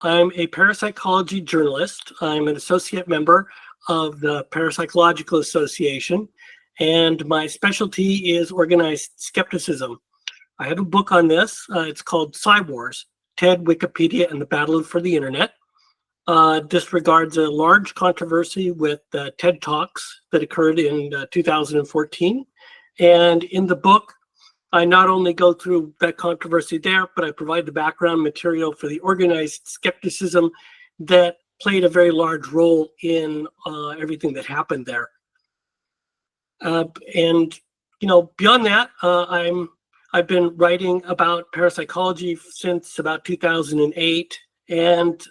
I'm a parapsychology journalist. I'm an associate member of the Parapsychological Association, and my specialty is organized skepticism. I have a book on this. It's called Psi Wars, TED, Wikipedia, and the Battle for the Internet. This regards a large controversy with TED Talks that occurred in 2014. And in the book, I not only go through that controversy there, but I provide the background material for the organized skepticism that played a very large role in everything that happened there. And beyond that, I've been writing about parapsychology since about 2008, and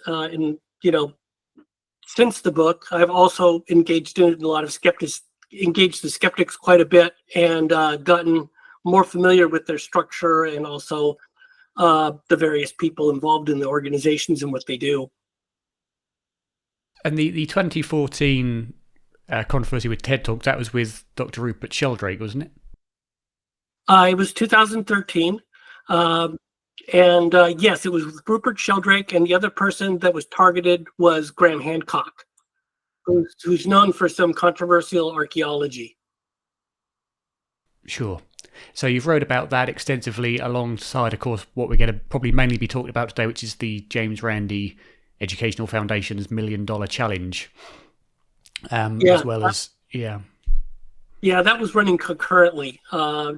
since the book, I've also engaged in a lot of engaged the skeptics quite a bit, and gotten more familiar with their structure and also the various people involved in the organizations and what they do. And the 2014 controversy with TED Talks, that was with Dr. Rupert Sheldrake, wasn't it? It was 2013. Yes, it was with Rupert Sheldrake, and the other person that was targeted was Graham Hancock, who's known for some controversial archaeology. Sure. So you've wrote about that extensively alongside, of course, what we're going to probably mainly be talking about today, which is the James Randi Educational Foundation's $1 Million Challenge, as well as, Yeah, that was running concurrently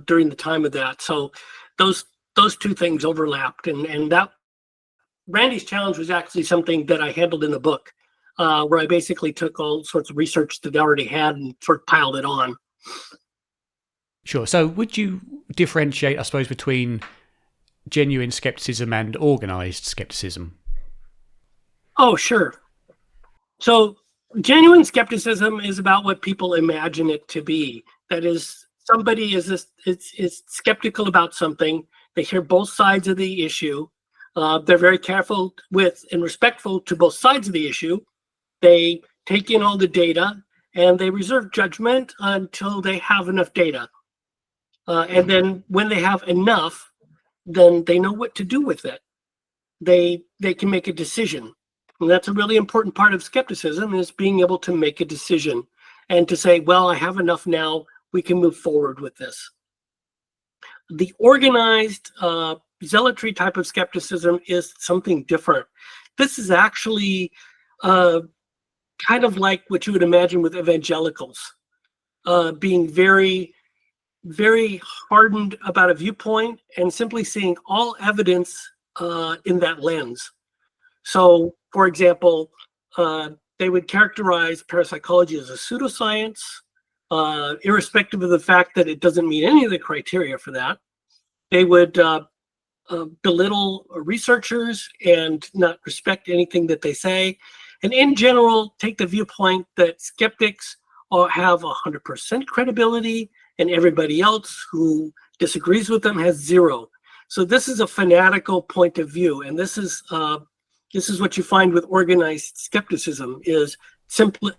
during the time of that. So those two things overlapped, and that Randi's challenge was actually something that I handled in the book, where I basically took all sorts of research that I already had and sort of piled it on. Sure. So would you differentiate, I suppose, between genuine skepticism and organized skepticism? Oh, sure. So genuine skepticism is about what people imagine it to be. That is, somebody is skeptical about something. They hear both sides of the issue. They're very careful with and respectful to both sides of the issue. They take in all the data, and they reserve judgment until they have enough data. And then when they have enough, then they know what to do with it. They can make a decision. And that's a really important part of skepticism, is being able to make a decision and to say, well, I have enough now, we can move forward with this. The organized zealotry type of skepticism is something different. This is actually kind of like what you would imagine with evangelicals, being very, very hardened about a viewpoint and simply seeing all evidence in that lens. So, for example, they would characterize parapsychology as a pseudoscience, irrespective of the fact that it doesn't meet any of the criteria for that. They would belittle researchers and not respect anything that they say. And in general, take the viewpoint that skeptics have 100% credibility, and everybody else who disagrees with them has 0. So this is a fanatical point of view, and this is what you find with organized skepticism, is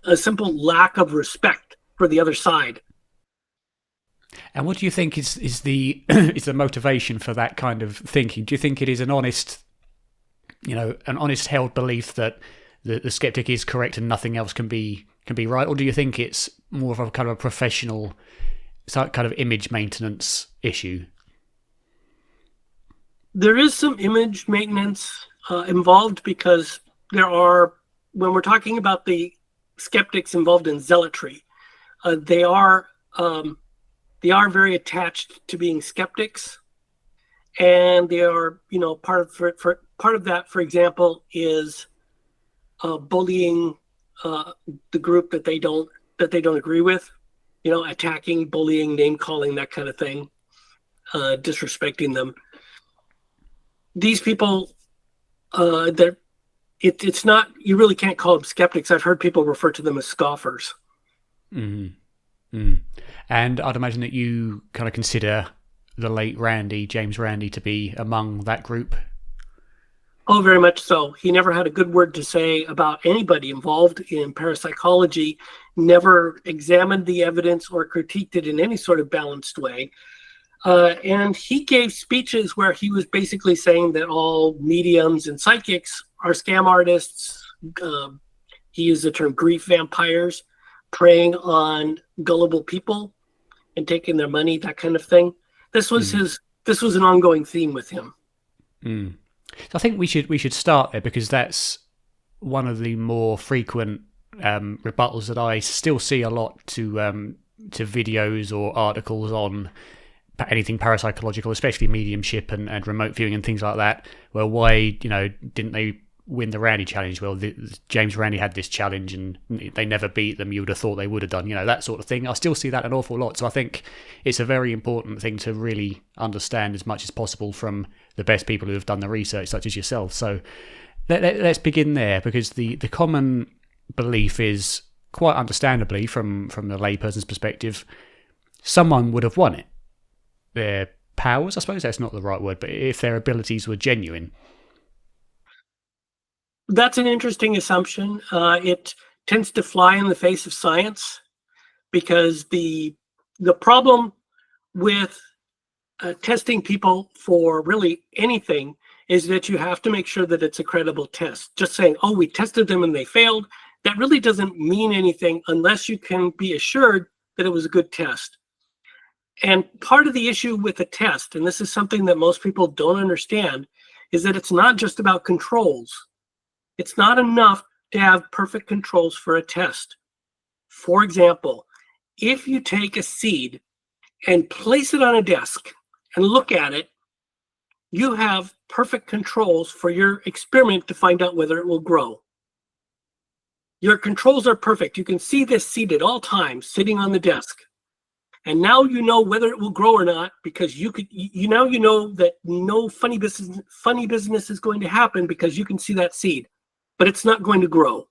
a simple lack of respect for the other side. And what do you think is the is the motivation for that kind of thinking? Do you think it is an honest held belief that the skeptic is correct and nothing else can be right, or do you think it's more of a kind of a professional kind of image maintenance issue? There is some image maintenance involved, because when we're talking about the skeptics involved in zealotry, they are very attached to being skeptics, and they are, part of that, for example, is bullying the group that they don't agree with, attacking, bullying, name calling, that kind of thing, disrespecting them. These people, it's not, you really can't call them skeptics. I've heard people refer to them as scoffers. Mm-hmm. Mm. And I'd imagine that you kind of consider the late James Randi, to be among that group. Oh, very much so. He never had a good word to say about anybody involved in parapsychology, never examined the evidence or critiqued it in any sort of balanced way. And he gave speeches where he was basically saying that all mediums and psychics are scam artists. He used the term grief vampires, preying on gullible people and taking their money, that kind of thing. This was an ongoing theme with him. So I think we should start there, because that's one of the more frequent rebuttals that I still see a lot to videos or articles on anything parapsychological, especially mediumship and remote viewing and things like that. Well, why didn't they win the Randi challenge? Well, James Randi had this challenge and they never beat them. You would have thought they would have done, that sort of thing. I still see that an awful lot. So I think it's a very important thing to really understand as much as possible from the best people who have done the research, such as yourself. So let's begin there, because the common belief is, quite understandably from the layperson's perspective, someone would have won it. Their powers, I suppose that's not the right word, but if their abilities were genuine. That's an interesting assumption. It tends to fly in the face of science, because the problem with testing people for really anything is that you have to make sure that it's a credible test. Just saying, oh, we tested them and they failed, that really doesn't mean anything unless you can be assured that it was a good test. And part of the issue with a test, and this is something that most people don't understand, is that it's not just about controls. It's not enough to have perfect controls for a test. For example, if you take a seed and place it on a desk and look at it, you have perfect controls for your experiment to find out whether it will grow. Your controls are perfect. You can see this seed at all times sitting on the desk. And now you know whether it will grow or not, because you know that no funny business is going to happen, because you can see that seed, but it's not going to grow.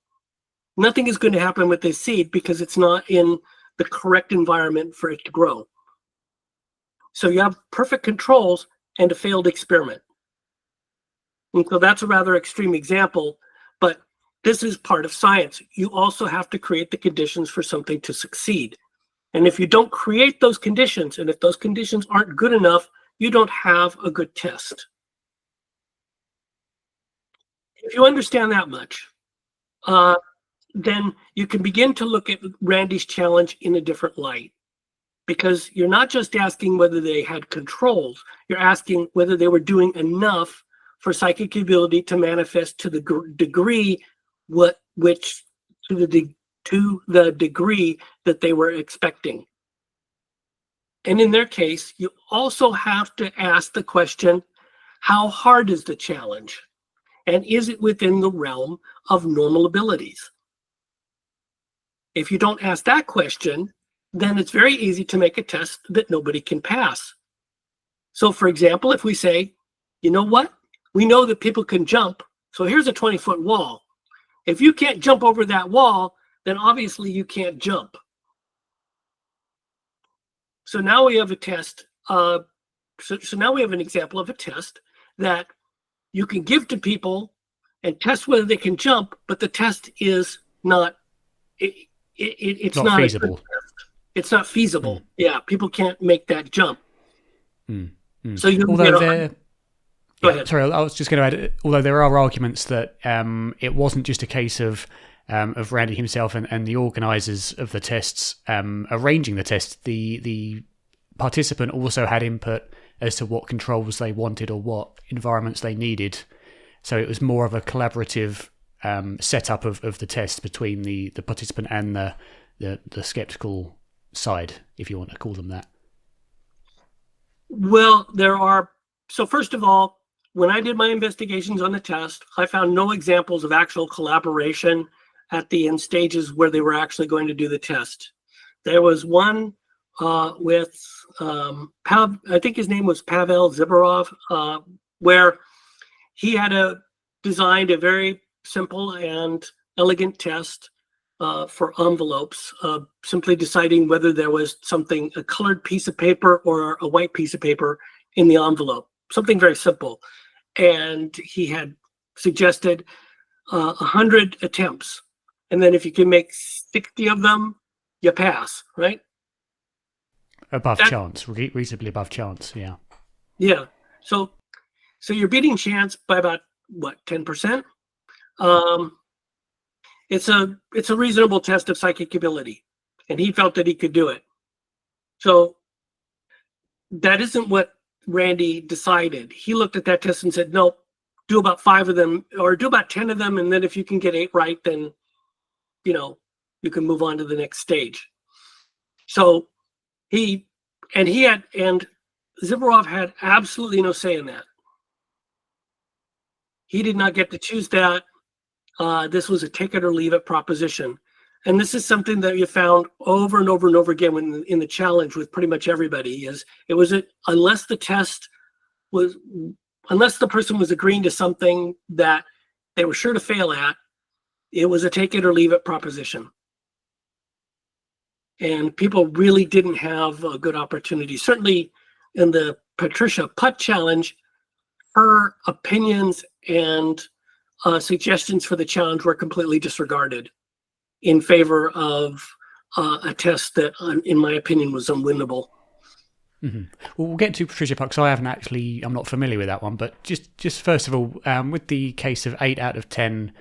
Nothing is going to happen with this seed because it's not in the correct environment for it to grow. So you have perfect controls and a failed experiment. And so that's a rather extreme example, but this is part of science. You also have to create the conditions for something to succeed. And if you don't create those conditions, and if those conditions aren't good enough, you don't have a good test. If you understand that much, then you can begin to look at Randi's challenge in a different light. Because you're not just asking whether they had controls, you're asking whether they were doing enough for psychic ability to manifest to the degree to the degree that they were expecting. And in their case, you also have to ask the question, how hard is the challenge? And is it within the realm of normal abilities? If you don't ask that question, then it's very easy to make a test that nobody can pass. So for example, if we say, you know what? We know that people can jump. So here's a 20-foot wall. If you can't jump over that wall, then obviously you can't jump. So now we have a test. So now we have an example of a test that you can give to people and test whether they can jump, but the test is not. It's not feasible. It's not feasible. Yeah, people can't make that jump. So you Although go ahead. Sorry, I was just going to add. Although there are arguments that it wasn't just a case of Randi himself and the organisers of the tests arranging the test. The participant also had input as to what controls they wanted or what environments they needed. So it was more of a collaborative setup of the test between the participant and the skeptical side, if you want to call them that. Well, so first of all, when I did my investigations on the test, I found no examples of actual collaboration at the end stages where they were actually going to do the test. There was one with I think his name was Pavel Zibarov, where he had designed a very simple and elegant test for envelopes, simply deciding whether there was a colored piece of paper or a white piece of paper in the envelope, something very simple. And he had suggested 100 attempts. And then if you can make 60 of them, you pass, right? above chance, reasonably above chance. Yeah. Yeah. So you're beating chance by about what, 10%? It's a reasonable test of psychic ability, and he felt that he could do it. So that isn't what Randi decided. He looked at that test and said, "No, do about 5 of them, or do about 10 of them, and then if you can get 8 right, then you can move on to the next stage." So Zivarov had absolutely no say in that. He did not get to choose that. This was a take it or leave it proposition. And this is something that you found over and over and over again in the challenge with pretty much everybody, is it was unless the person was agreeing to something that they were sure to fail at, it was a take it or leave it proposition. And people really didn't have a good opportunity. Certainly in the Patricia Putt challenge, her opinions and suggestions for the challenge were completely disregarded in favor of a test that, in my opinion, was unwinnable. Mm-hmm. Well, we'll get to Patricia Putt, because I'm not familiar with that one. But just first of all, with the case of 8 out of 10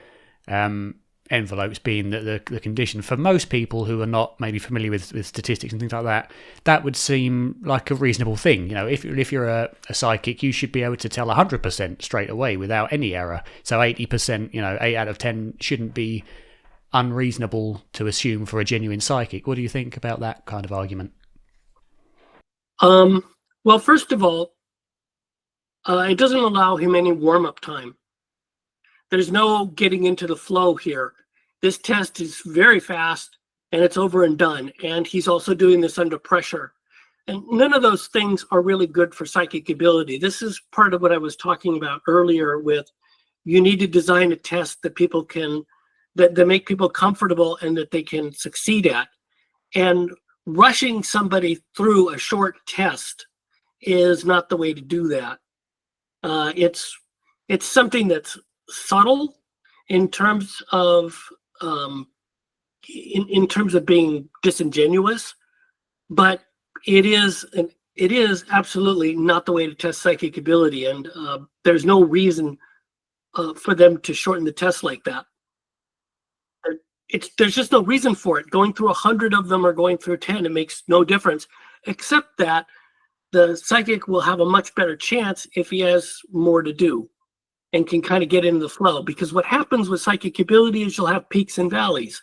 envelopes being the condition, for most people who are not maybe familiar with statistics and things like that, that would seem like a reasonable thing. If you're a psychic, you should be able to tell 100% straight away without any error. So 80%, 8 out of 10 shouldn't be unreasonable to assume for a genuine psychic. What do you think about that kind of argument? Well, first of all, it doesn't allow him any warm-up time. There's no getting into the flow here. This test is very fast, and it's over and done. And he's also doing this under pressure. And none of those things are really good for psychic ability. This is part of what I was talking about earlier with, you need to design a test that people can, that make people comfortable and that they can succeed at. And rushing somebody through a short test is not the way to do that. It's something that's subtle in terms of in terms of being disingenuous, but it is absolutely not the way to test psychic ability, and there's no reason for them to shorten the test like that. There's just no reason for it. Going through 100 of them or going through 10, it makes no difference, except that the psychic will have a much better chance if he has more to do and can kind of get into the flow. Because what happens with psychic ability is you'll have peaks and valleys.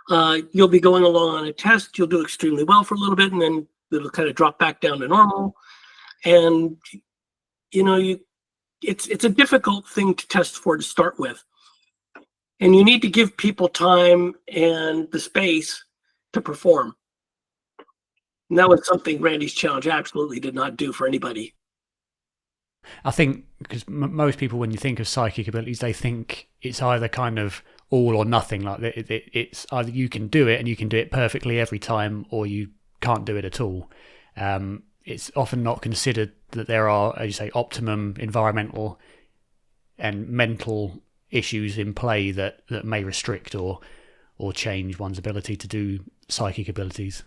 You'll be going along on a test, you'll do extremely well for a little bit, and then it'll kind of drop back down to normal. And it's a difficult thing to test for to start with. And you need to give people time and the space to perform. And that was something Randi's challenge absolutely did not do for anybody. I think because most people, when you think of psychic abilities, they think it's either kind of all or nothing. Like it's either you can do it and you can do it perfectly every time, or you can't do it at all. It's often not considered that there are, as you say, optimum environmental and mental issues in play that may restrict or change one's ability to do psychic abilities.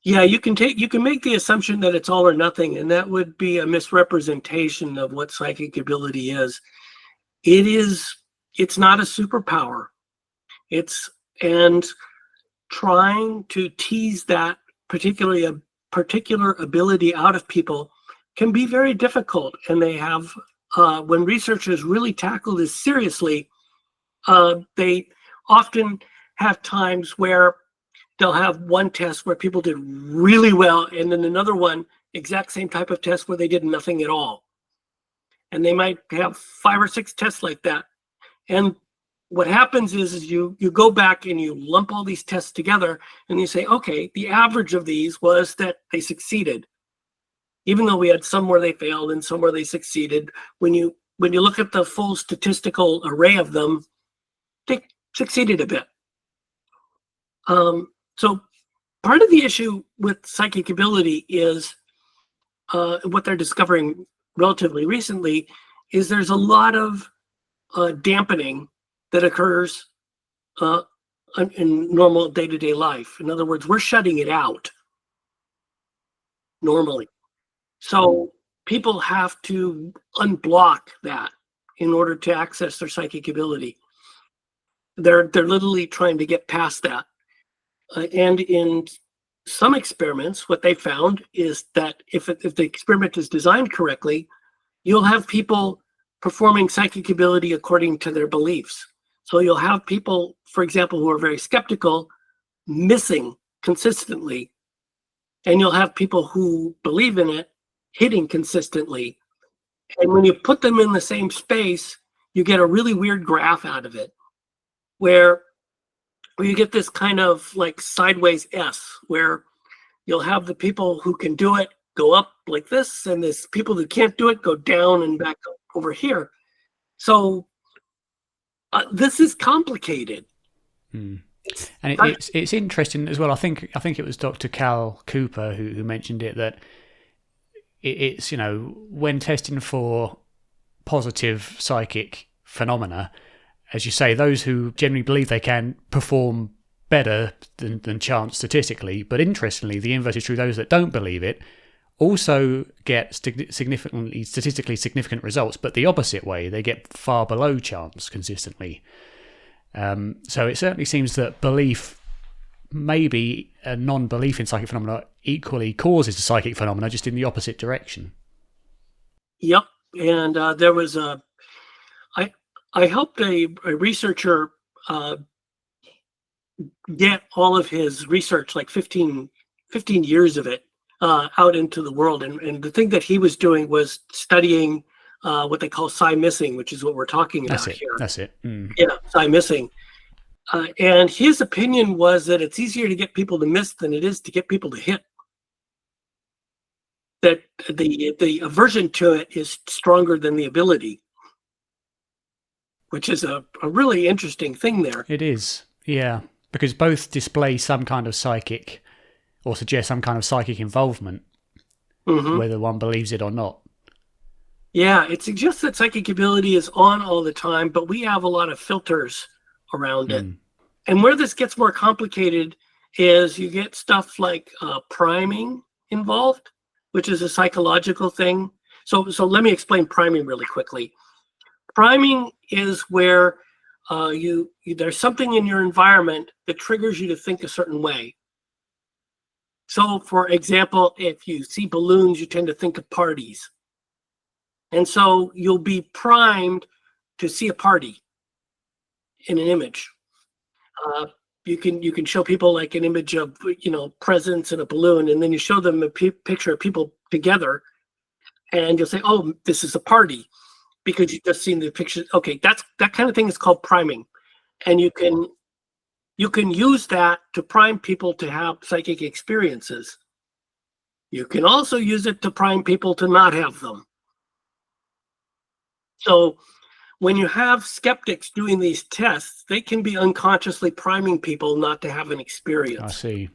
Yeah, you can make the assumption that it's all or nothing, and that would be a misrepresentation of what psychic ability is. It's not a superpower. And trying to tease that particular ability out of people can be very difficult, and they have when researchers really tackle this seriously, they often have times where they'll have one test where people did really well, and then another one, exact same type of test, where they did nothing at all. And they might have 5 or 6 tests like that. And what happens is you go back and you lump all these tests together and you say, okay, the average of these was that they succeeded. Even though we had some where they failed and some where they succeeded, when you look at the full statistical array of them, they succeeded a bit. So part of the issue with psychic ability is what they're discovering relatively recently is there's a lot of dampening that occurs in normal day-to-day life. In other words, we're shutting it out normally. So people have to unblock that in order to access their psychic ability. They're literally trying to get past that. And in some experiments, what they found is that if the experiment is designed correctly, you'll have people performing psychic ability according to their beliefs. So you'll have people, for example, who are very skeptical, missing consistently. And you'll have people who believe in it hitting consistently. And when you put them in the same space, you get a really weird graph out of it, where you get this kind of like sideways S, where you'll have the people who can do it go up like this, and there's people who can't do it go down and back up over here. So this is complicated. And it's interesting as well. I think it was Dr. Cal Cooper who mentioned it, that it's, you know, when testing for positive psychic phenomena, as you say, those who generally believe they can perform better than chance statistically. But interestingly, the inverse is true. Those that don't believe it also get statistically significant results, but the opposite way. They get far below chance consistently. So it certainly seems that belief, maybe a non-belief in psychic phenomena, equally causes the psychic phenomena, just in the opposite direction. Yep. And there was I helped a researcher get all of his research, like 15 years of it, out into the world. And the thing that he was doing was studying what they call psi missing, which is what we're talking about here. That's it. Yeah, psi missing. And his opinion was that it's easier to get people to miss than it is to get people to hit. That the aversion to it is stronger than the ability, which is a really interesting thing there. It is, yeah, because both display some kind of psychic, or suggest some kind of psychic involvement, whether one believes it or not. Yeah, it suggests that psychic ability is on all the time, but we have a lot of filters around it. And where this gets more complicated is you get stuff like priming involved, which is a psychological thing. So let me explain priming really quickly. Priming is where there's something in your environment that triggers you to think a certain way. So, for example, if you see balloons, you tend to think of parties. And so you'll be primed to see a party in an image. You can show people like an image of, you know, presents and a balloon, and then you show them a picture of people together, and you'll say, "Oh, this is a party," because you've just seen the picture. Okay, that kind of thing is called priming, and you can use that to prime people to have psychic experiences. You can also use it to prime people to not have them. So when you have skeptics doing these tests, they can be unconsciously priming people not to have an experience. I see.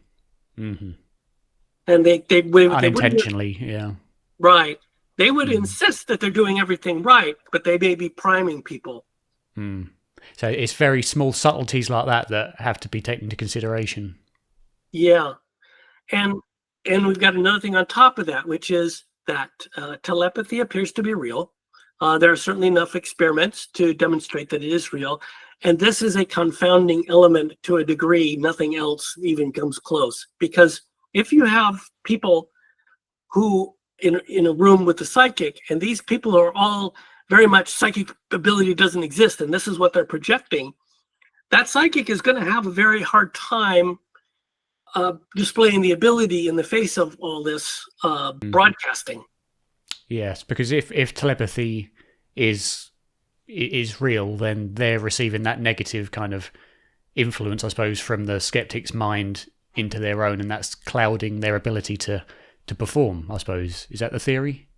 Mm-hmm. And they unintentionally, yeah. Right. They would insist that they're doing everything right, but they may be priming people. So it's very small subtleties like that have to be taken into consideration. Yeah. And we've got another thing on top of that, which is that telepathy appears to be real. There are certainly enough experiments to demonstrate that it is real. And this is a confounding element to a degree nothing else even comes close. Because if you have people who in a room with the psychic, and these people are all very much psychic ability doesn't exist, and this is what they're projecting, that psychic is going to have a very hard time displaying the ability in the face of all this broadcasting. Yes, because if telepathy is real, then they're receiving that negative kind of influence, I suppose, from the skeptic's mind into their own, and that's clouding their ability to perform, I suppose. Is that the theory?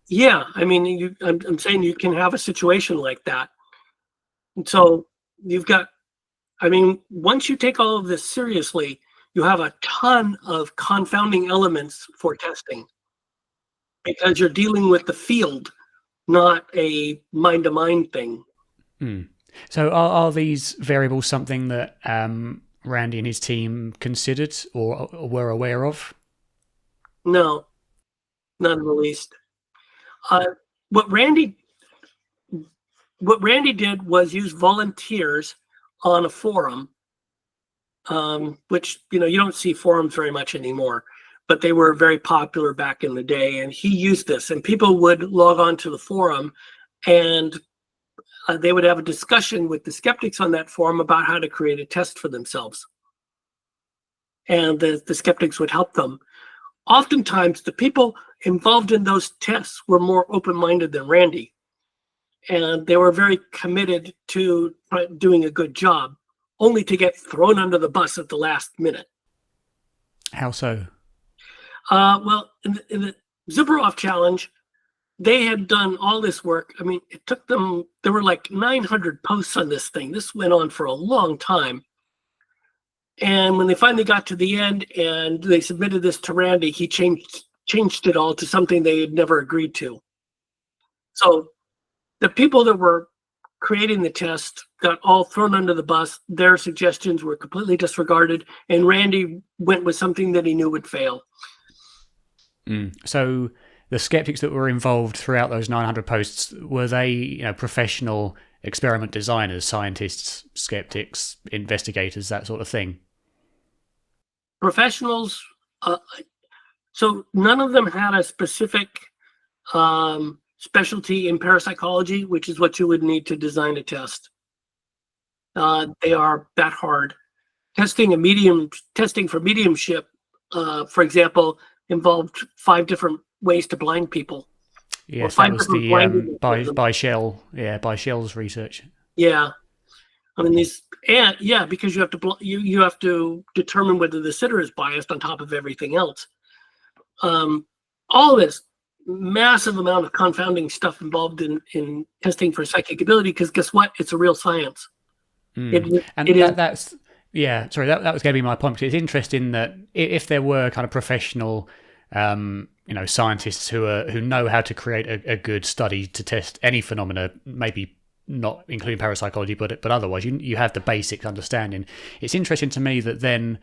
Yeah, I mean, I'm saying you can have a situation like that. And so you've got, I mean, once you take all of this seriously, you have a ton of confounding elements for testing, because you're dealing with the field, not a mind-to-mind thing. So are these variables something that Randy and his team considered or were aware of? No, not in the least. Uh, what Randy did was use volunteers on a forum, which you don't see forums very much anymore, but they were very popular back in the day. And he used this, and people would log on to the forum, and they would have a discussion with the skeptics on that forum about how to create a test for themselves. And the skeptics would help them. Oftentimes, the people involved in those tests were more open-minded than Randy. And they were very committed to doing a good job, only to get thrown under the bus at the last minute. How so? Well, in the Zuberoff challenge, they had done all this work. I mean, it took them, there were like 900 posts on this thing. This went on for a long time. And when they finally got to the end and they submitted this to Randy, he changed it all to something they had never agreed to. So the people that were creating the test got all thrown under the bus. Their suggestions were completely disregarded, and Randy went with something that he knew would fail. So the skeptics that were involved throughout those 900 posts, were they professional experiment designers, scientists, skeptics, investigators, that sort of thing? Professionals. So none of them had a specific specialty in parapsychology, which is what you would need to design a test. They are that hard. Testing for mediumship, for example, involved 5 different ways to blind people. Yes, that was the by Shell's research. Yeah, I mean because you have to determine whether the sitter is biased on top of everything else. All this massive amount of confounding stuff involved in testing for psychic ability, because guess what? It's a real science. That was going to be my point, because it's interesting that if there were kind of professional scientists who know how to create a good study to test any phenomena, maybe not including parapsychology, but otherwise you have the basic understanding. It's interesting to me that then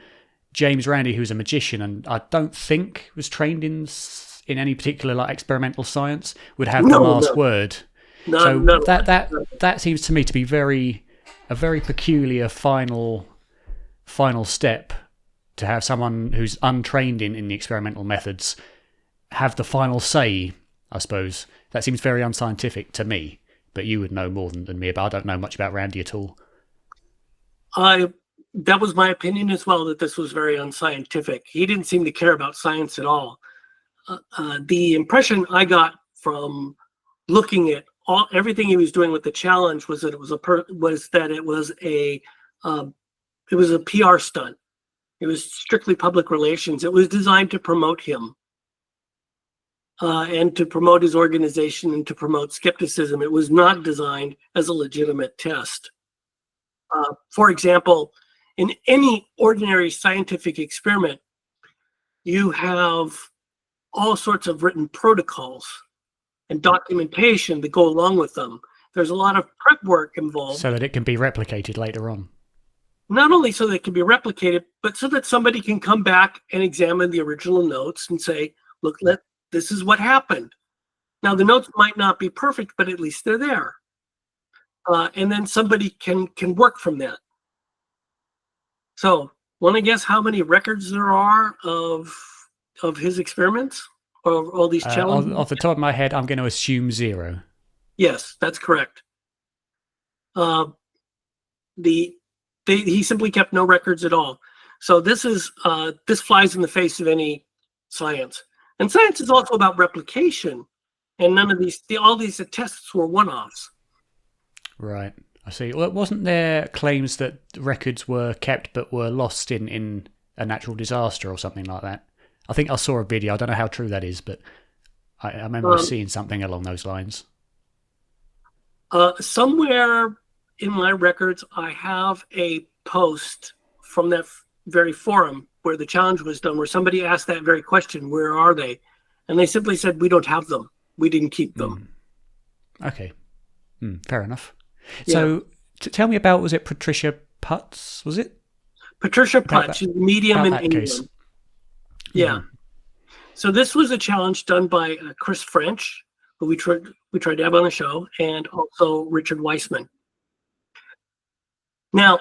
James Randi, who's a magician and I don't think was trained in any particular experimental science, would have the last word. That seems to me to be a very peculiar final step, to have someone who's untrained in the experimental methods have the final say, I suppose. That seems very unscientific to me, but you would know more than me, but I don't know much about Randy at all. That was my opinion as well, that this was very unscientific. He didn't seem to care about science at all. The impression I got from looking at everything he was doing with the challenge was that it was a PR stunt. It was strictly public relations. It was designed to promote him and to promote his organization and to promote skepticism. It was not designed as a legitimate test. For example, in any ordinary scientific experiment, you have all sorts of written protocols and documentation that go along with them. There's a lot of prep work involved. So that it can be replicated later on. Not only so that it can be replicated, but so that somebody can come back and examine the original notes and say, look, this is what happened. Now, the notes might not be perfect, but at least they're there. And then somebody can work from that. So, want to guess how many records there are of his experiments, or all these challenges? Off the top of my head, I'm going to assume 0. Yes, that's correct. He simply kept no records at all. So this flies in the face of any science. And science is also about replication, and none of all these tests were one-offs. Right, I see. Well, wasn't there claims that records were kept but were lost in a natural disaster or something like that? I think I saw a video. I don't know how true that is, but I remember seeing something along those lines. Somewhere in my records, I have a post from that very forum where the challenge was done, where somebody asked that very question, where are they? And they simply said, we don't have them. We didn't keep them. Okay. Fair enough. Yeah. So Tell me about, was it Patricia Putz? Was it? Patricia Putz, she's medium in England. Case. Yeah. So this was a challenge done by Chris French, who we tried to have on the show, and also Richard Weissman. Now,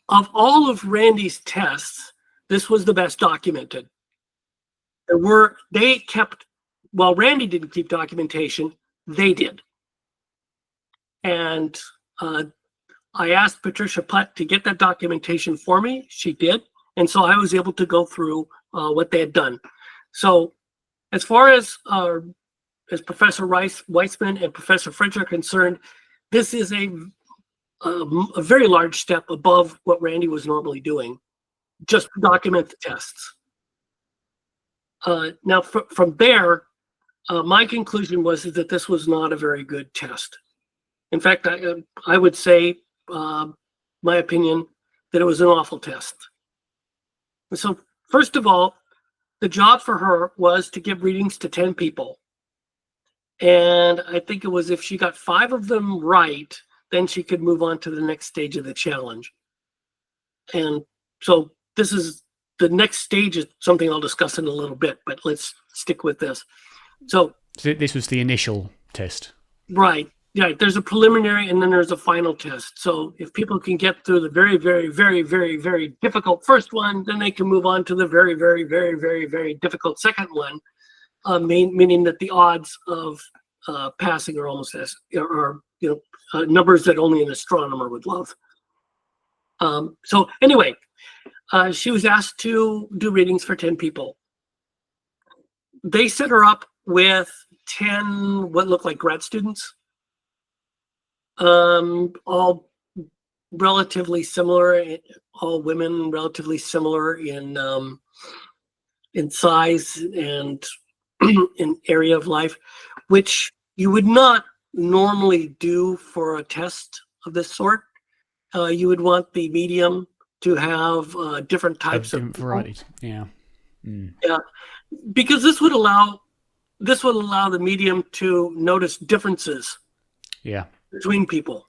of all of Randi's tests, this was the best documented. While Randi didn't keep documentation, they did. And I asked Patricia Putt to get that documentation for me. She did. And so I was able to go through what they had done. So as far as Professor Weissman and Professor French are concerned, this is a very large step above what Randi was normally doing, just to document the tests. Now, from there, my conclusion was that this was not a very good test. In fact, I would say, my opinion, that it was an awful test. And so, first of all, the job for her was to give readings to 10 people. And I think it was if she got 5 of them right, then she could move on to the next stage of the challenge. And so this is the next stage, is something I'll discuss in a little bit, but let's stick with this. So this was the initial test. Right. Yeah, there's a preliminary and then there's a final test. So if people can get through the very, very, very, very, very difficult first one, then they can move on to the very, very, very, very, very difficult second one, meaning that the odds of passing are almost as, numbers that only an astronomer would love. So anyway, she was asked to do readings for 10 people. They set her up with 10 what looked like grad students. All relatively similar, all women relatively similar in size and in area of life, which you would not normally do for a test of this sort. You would want the medium to have different types of varieties. Yeah. Yeah, because this would allow the medium to notice differences. Yeah. Between people,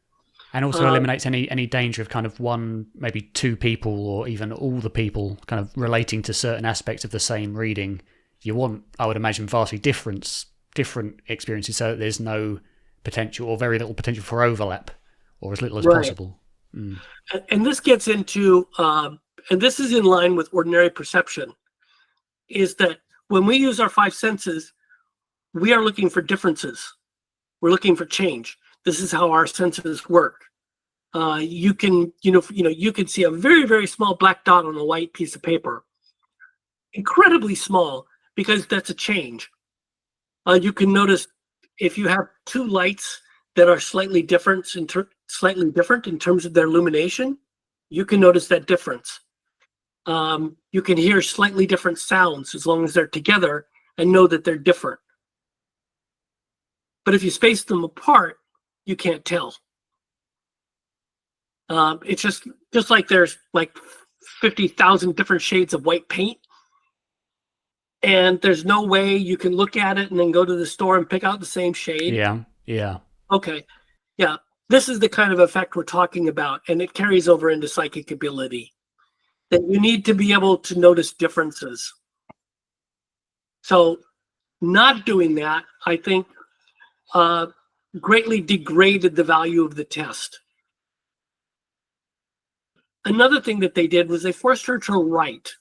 and also eliminates any danger of kind of one, maybe 2 people, or even all the people kind of relating to certain aspects of the same reading. You want, I would imagine, vastly different experiences, so that there's no potential or very little potential for overlap, or as little as possible. And this gets into, and this is in line with ordinary perception, is that when we use our 5 senses, we are looking for differences. We're looking for change. This is how our senses work. You can see a very, very small black dot on a white piece of paper. Incredibly small, because that's a change. You can notice if you have 2 lights that are slightly different in terms of their illumination, you can notice that difference. You can hear slightly different sounds as long as they're together and know that they're different. But if you space them apart, you can't tell. It's just like there's like 50,000 different shades of white paint, and there's no way you can look at it and then go to the store and pick out the same shade. Yeah. Okay. Yeah. This is the kind of effect we're talking about, and it carries over into psychic ability. That you need to be able to notice differences. So not doing that, I think, greatly degraded the value of the test. Another thing that they did was they forced her to write.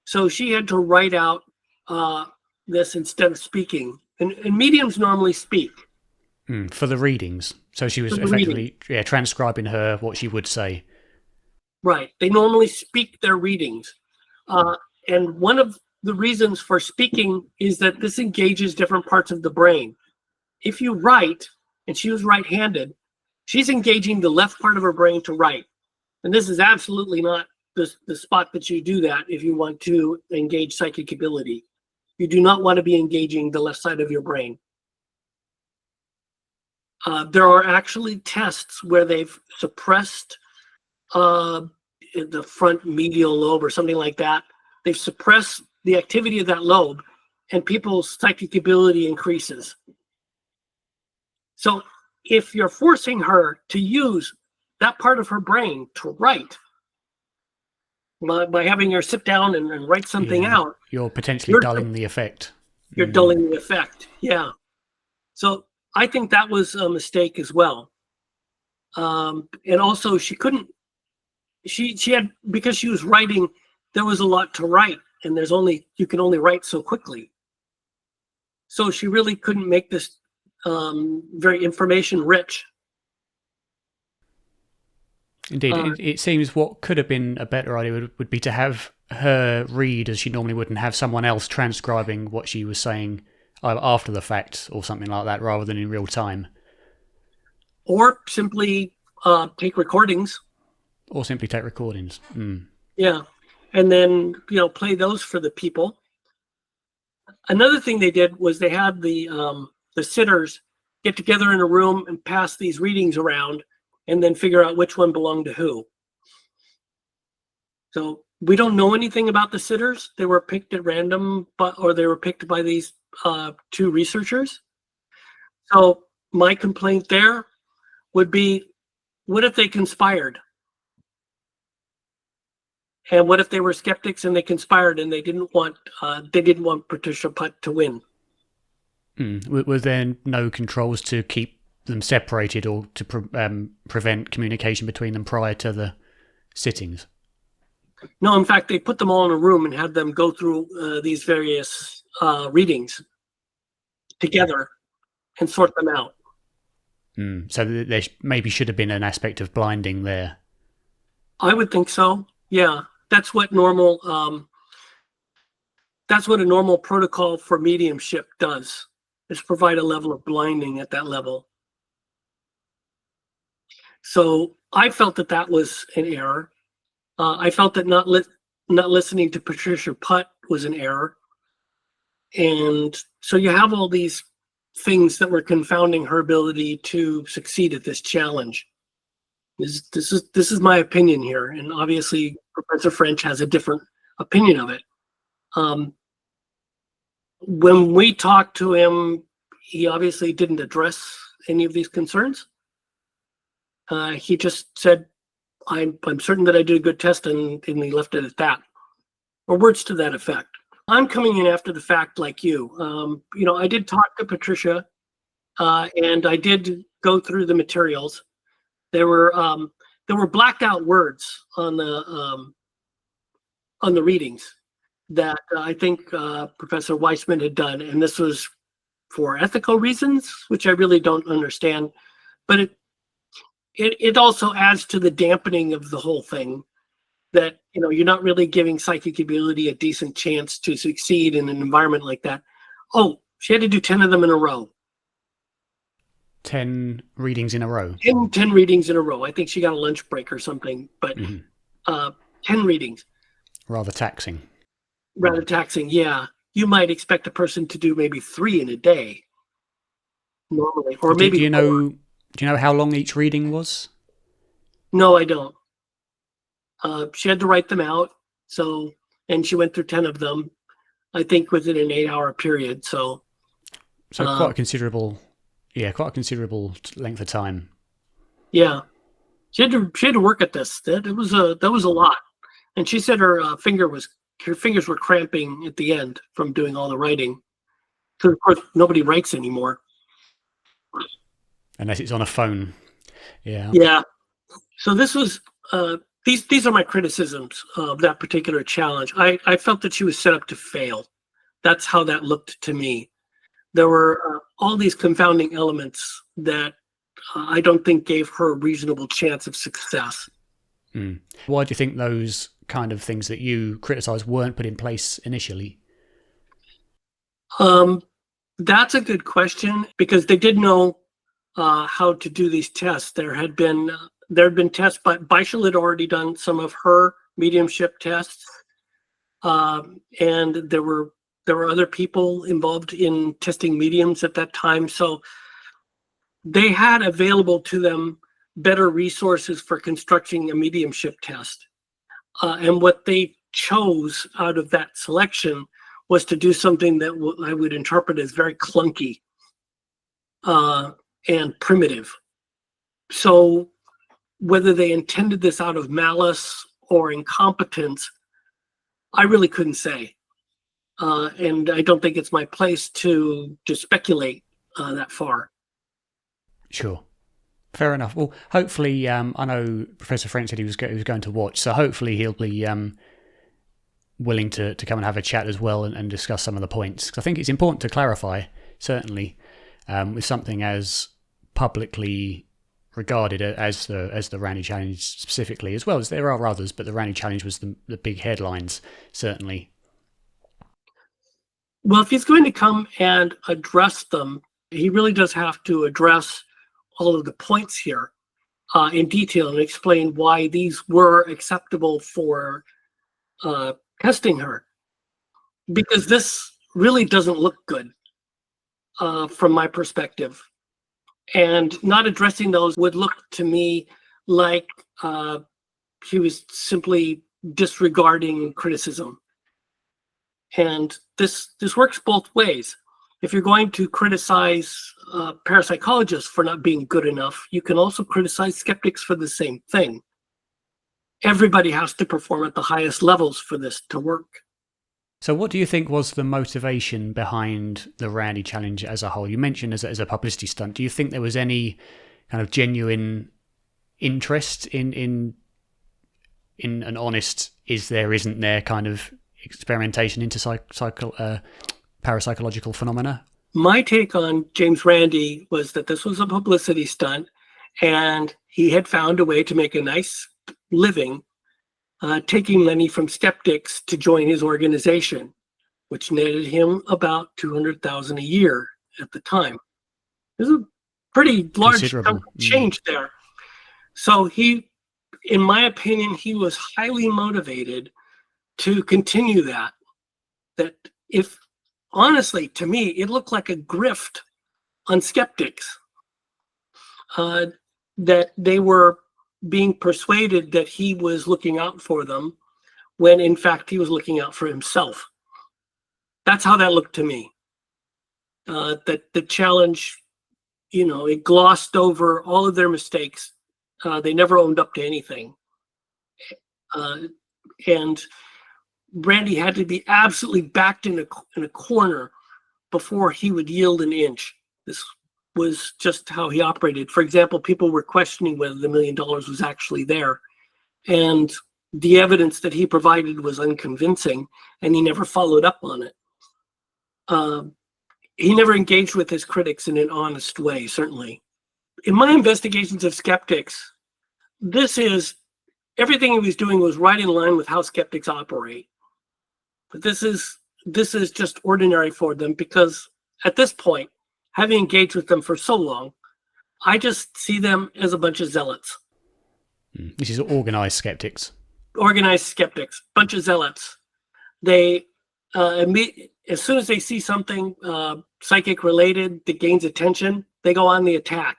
So she had to write out this instead of speaking. And mediums normally speak. For the readings. So she was effectively transcribing what she would say. Right. They normally speak their readings. And one of the reasons for speaking is that this engages different parts of the brain. If you write, and she was right-handed, she's engaging the left part of her brain to write. And this is absolutely not the spot that you do that if you want to engage psychic ability. You do not want to be engaging the left side of your brain. There are actually tests where they've suppressed the front medial lobe or something like that. They've suppressed the activity of that lobe, and people's psychic ability increases. So if you're forcing her to use that part of her brain to write, by having her sit down and write something out, you're potentially dulling the effect. You're dulling the effect. Yeah. So I think that was a mistake as well. And also she had, because she was writing, there was a lot to write, and you can only write so quickly. So she really couldn't make this very information rich. Indeed, it seems what could have been a better idea would be to have her read as she normally would and have someone else transcribing what she was saying after the fact or something like that, rather than in real time. Or simply take recordings. Yeah. And then, play those for the people. Another thing they did was they had the sitters get together in a room and pass these readings around, and then figure out which one belonged to who. So we don't know anything about the sitters. They were picked at random, or they were picked by these two researchers. So my complaint there would be, what if they conspired? And what if they were skeptics and they conspired and they didn't want Patricia Putt to win? Was there no controls to keep them separated or to prevent communication between them prior to the sittings? No, in fact, they put them all in a room and had them go through these various readings together and sort them out. So there maybe should have been an aspect of blinding there. I would think so. Yeah, that's what a normal protocol for mediumship does, is provide a level of blinding at that level. So I felt that was an error. I felt that not listening to Patricia Putt was an error. And so you have all these things that were confounding her ability to succeed at this challenge. This is my opinion here, and obviously Professor French has a different opinion of it. When we talked to him, he obviously didn't address any of these concerns. He just said, I'm certain that I did a good test, and he left it at that, or words to that effect. I'm coming in after the fact like you. I did talk to Patricia, and I did go through the materials. There were blacked out words on the readings that I think Professor Weissman had done, and this was for ethical reasons, which I really don't understand. But it also adds to the dampening of the whole thing, that you're not really giving psychic ability a decent chance to succeed in an environment like that. Oh, she had to do 10 of them in a row. 10 readings in a row. 10 readings in a row. I think she got a lunch break or something, but 10 readings. Rather taxing. Yeah. You might expect a person to do maybe 3 in a day normally, or maybe. Do you know how long each reading was? No, I don't. She had to write them out, and she went through 10 of them, I think, within an 8-hour period. So quite a considerable length of time. Yeah, she had to work at this. That was a lot, and she said her fingers were cramping at the end from doing all the writing. Because of course nobody writes anymore, unless it's on a phone. Yeah. Yeah. So this was. These are my criticisms of that particular challenge. I felt that she was set up to fail. That's how that looked to me. There were all these confounding elements that I don't think gave her a reasonable chance of success. Why do you think those kind of things that you criticize weren't put in place initially? That's a good question, because they did know how to do these tests. There had been tests, but Beischel had already done some of her mediumship tests, and there were other people involved in testing mediums at that time. So they had available to them better resources for constructing a mediumship test. And what they chose out of that selection was to do something that I would interpret as very clunky. and primitive. So whether they intended this out of malice or incompetence, I really couldn't say. And I don't think it's my place to speculate that far. Sure. Fair enough. Well, hopefully, I know Professor French said he was going to watch, so hopefully he'll be willing to come and have a chat as well and discuss some of the points. Because I think it's important to clarify, certainly, with something as publicly regarded as the Randi Challenge specifically, as well as there are others, but the Randi Challenge was the big headlines, certainly. Well, if he's going to come and address them, he really does have to address all of the points here in detail and explain why these were acceptable for testing her. Because this really doesn't look good from my perspective. And not addressing those would look to me like he was simply disregarding criticism. And this works both ways. If you're going to criticize parapsychologists for not being good enough, you can also criticize skeptics for the same thing. Everybody has to perform at the highest levels for this to work. So what do you think was the motivation behind the Randi Challenge as a whole? You mentioned as a publicity stunt. Do you think there was any kind of genuine interest in an honest is there, isn't there kind of experimentation into parapsychological phenomena? My take on James Randi was that this was a publicity stunt, and he had found a way to make a nice living taking money from skeptics to join his organization, which netted him about $200,000 a year at the time. There's a pretty large chunk of change there. So he, in my opinion, he was highly motivated to continue that. That if, honestly, to me, it looked like a grift on skeptics. That they were being persuaded that he was looking out for them when in fact he was looking out for himself. That's how that looked to me. That the challenge, it glossed over all of their mistakes. They never owned up to anything. And Randi had to be absolutely backed in a corner before he would yield an inch. This was just how he operated. For example, people were questioning whether the $1 million was actually there. And the evidence that he provided was unconvincing, and he never followed up on it. He never engaged with his critics in an honest way, certainly. In my investigations of skeptics, everything he was doing was right in line with how skeptics operate. But this is just ordinary for them because at this point, having engaged with them for so long, I just see them as a bunch of zealots. This is organized skeptics. Organized skeptics, bunch of zealots. They, as soon as they see something psychic related that gains attention, they go on the attack,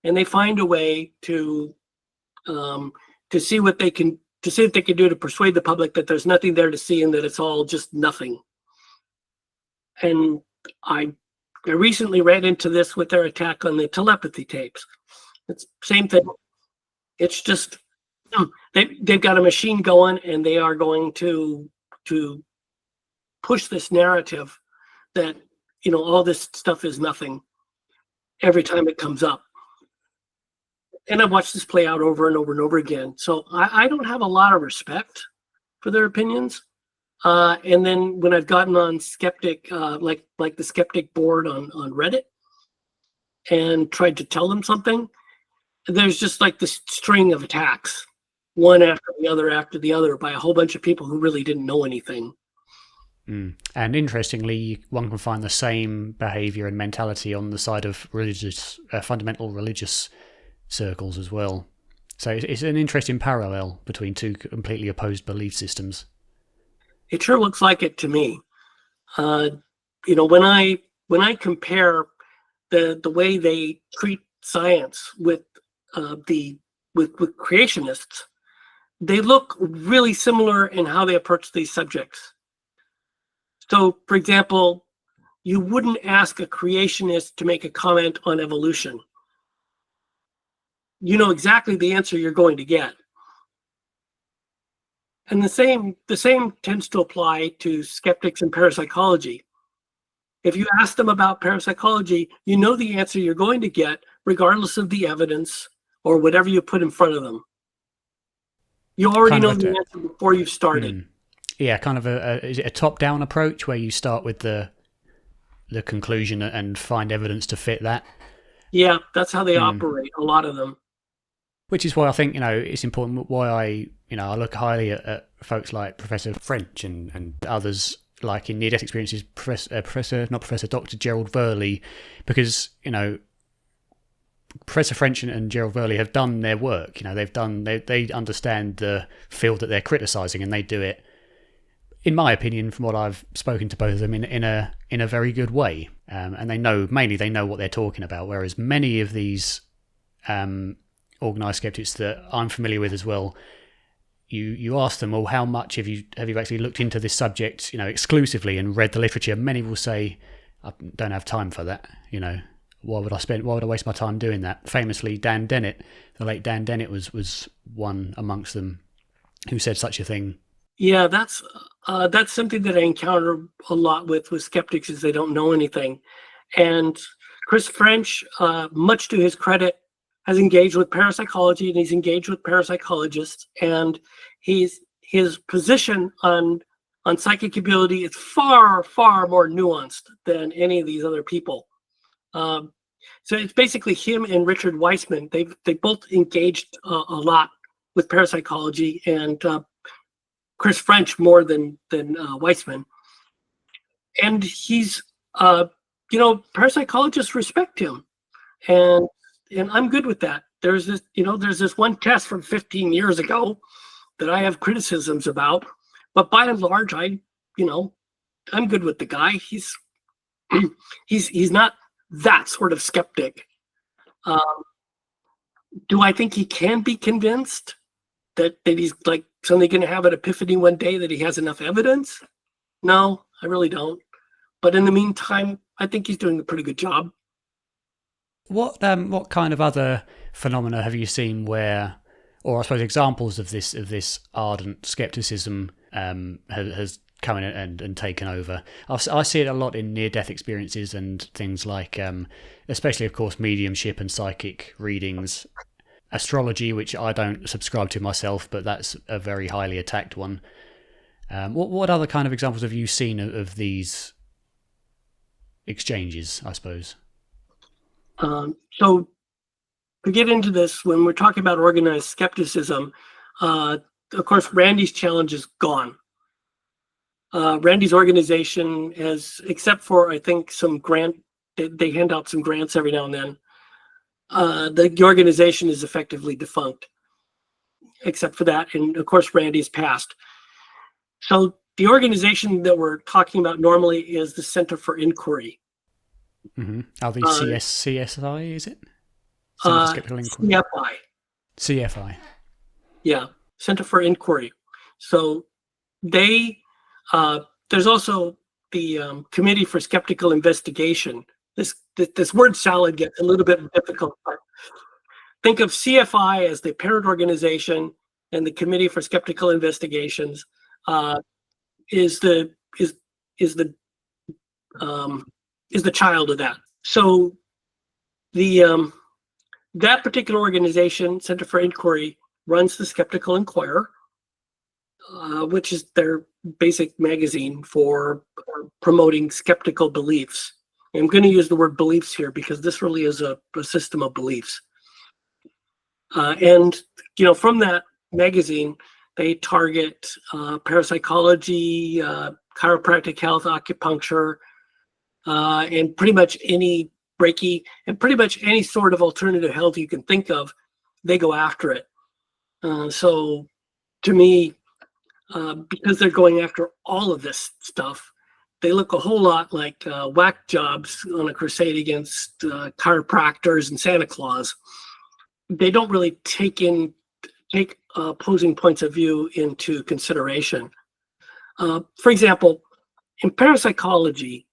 and they find a way to see what they can do to persuade the public that there's nothing there to see and that it's all just nothing. And I recently ran into this with their attack on the telepathy tapes. It's the same thing. It's just they've got a machine going, and they are going to push this narrative that all this stuff is nothing every time it comes up. And I've watched this play out over and over and over again. So I don't have a lot of respect for their opinions. And then when I've gotten on skeptic, like the skeptic board on Reddit, and tried to tell them something, there's just like this string of attacks, one after the other by a whole bunch of people who really didn't know anything. And interestingly, one can find the same behavior and mentality on the side of religious, fundamental religious circles as well. So it's an interesting parallel between two completely opposed belief systems. It sure looks like it to me. When I compare the way they treat science with creationists, they look really similar in how they approach these subjects. So, for example, you wouldn't ask a creationist to make a comment on evolution. You know exactly the answer you're going to get. And the same tends to apply to skeptics in parapsychology. If you ask them about parapsychology, you know the answer you're going to get, regardless of the evidence or whatever you put in front of them. You already know the answer before you've started. Yeah, kind of is it a top-down approach where you start with the conclusion and find evidence to fit that? Yeah, that's how they operate, a lot of them. Which is why I think, it's important, why I look highly at folks like Professor French and others, like in near-death experiences, Dr. Gerald Verley, because, Professor French and Gerald Verley have done their work. They understand the field that they're criticising, and they do it, in my opinion, from what I've spoken to both of them, in a very good way. And they know what they're talking about. Whereas many of these organised skeptics that I'm familiar with as well, you ask them, well, how much have you actually looked into this subject, exclusively and read the literature? Many will say, I don't have time for that. Why would I waste my time doing that? Famously, Dan Dennett, the late Dan Dennett, was one amongst them who said such a thing. Yeah, that's something that I encounter a lot with skeptics, is they don't know anything. And Chris French, much to his credit, has engaged with parapsychology, and he's engaged with parapsychologists, and his position on psychic ability is far, far more nuanced than any of these other people. So it's basically him and Richard Weissman. They both engaged a lot with parapsychology, and Chris French more than Weissman. And he's, parapsychologists respect him, and I'm good with that. There's this one test from 15 years ago that I have criticisms about, but by and large, I'm good with the guy. He's not that sort of skeptic. Do I think he can be convinced that he's like suddenly going to have an epiphany one day that he has enough evidence? No, I really don't. But in the meantime, I think he's doing a pretty good job. What kind of other phenomena have you seen where, or I suppose examples of this ardent skepticism has come in and taken over? I see it a lot in near-death experiences and things like, especially of course, mediumship and psychic readings, astrology, which I don't subscribe to myself, but that's a very highly attacked one. What other kind of examples have you seen of these exchanges, I suppose? So to get into this, when we're talking about organized skepticism, of course, Randi's challenge is gone. Randi's organization has, except for, I think, some grant, they hand out some grants every now and then. The organization is effectively defunct, except for that. And of course, Randi's passed. So the organization that we're talking about normally is the Center for Inquiry. Mm-hmm. Are these CSI, is it? Center for Skeptical Inquiry. CFI. CFI. Yeah, Center for Inquiry. So they, there's also the Committee for Skeptical Investigation. This word salad gets a little bit difficult, but think of CFI as the parent organization, and the Committee for Skeptical Investigations is the child of that. So the that particular organization, Center for Inquiry, runs the Skeptical Inquirer, which is their basic magazine for promoting skeptical beliefs. I'm going to use the word beliefs here because this really is a system of beliefs. And from that magazine, they target parapsychology, chiropractic health, acupuncture, and pretty much any Reiki, and pretty much any sort of alternative health you can think of, they go after it. So to me, because they're going after all of this stuff, they look a whole lot like whack jobs on a crusade against chiropractors and Santa Claus. They don't really take opposing points of view into consideration. For example, in parapsychology,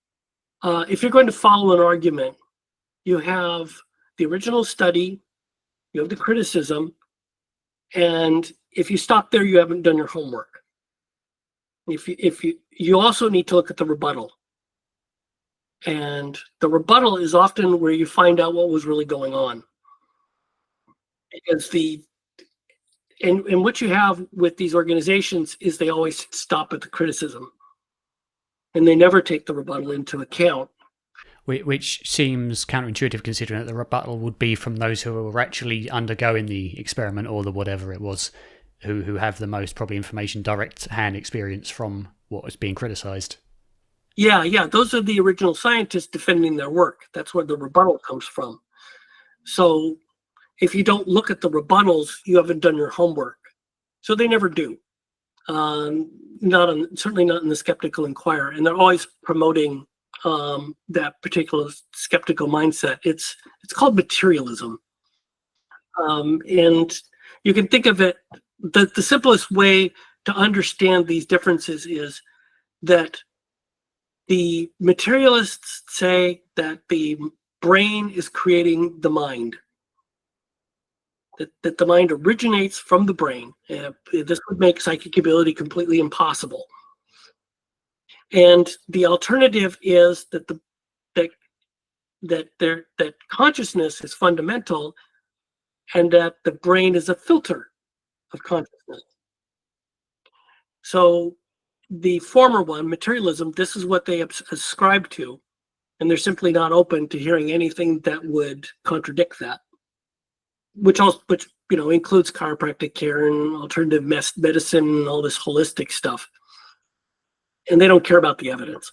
If you're going to follow an argument, you have the original study, you have the criticism, and if you stop there, you haven't done your homework. You also need to look at the rebuttal. And the rebuttal is often where you find out what was really going on. Because and what you have with these organizations is they always stop at the criticism. And they never take the rebuttal into account. Which seems counterintuitive, considering that the rebuttal would be from those who were actually undergoing the experiment or the whatever it was, who have the most probably information, direct hand experience from what was being criticized. Yeah, those are the original scientists defending their work. That's where the rebuttal comes from. So if you don't look at the rebuttals, you haven't done your homework. So they never do. Certainly not in the Skeptical Inquirer, and they're always promoting that particular skeptical mindset. It's called materialism, and you can think of it. The simplest way to understand these differences is that the materialists say that the brain is creating the mind. That the mind originates from the brain. This would make psychic ability completely impossible. And the alternative is that consciousness is fundamental, and that the brain is a filter of consciousness. So the former one, materialism, this is what they ascribe to, and they're simply not open to hearing anything that would contradict that. Which includes chiropractic care and alternative medicine and all this holistic stuff. And they don't care about the evidence.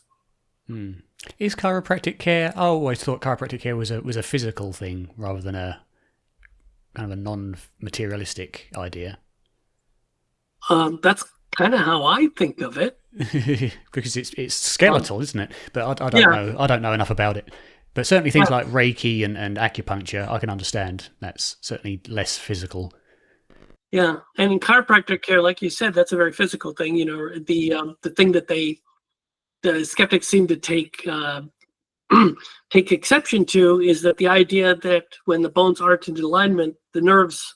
Is chiropractic care? I always thought chiropractic care was a physical thing rather than a kind of a non-materialistic idea. That's kind of how I think of it. Because it's skeletal, isn't it? But I don't know. I don't know enough about it. But certainly things like Reiki and acupuncture, I can understand. That's certainly less physical. Yeah, and in chiropractic care, like you said, that's a very physical thing. The thing that the skeptics seem to take exception to is that the idea that when the bones aren't in alignment, the nerves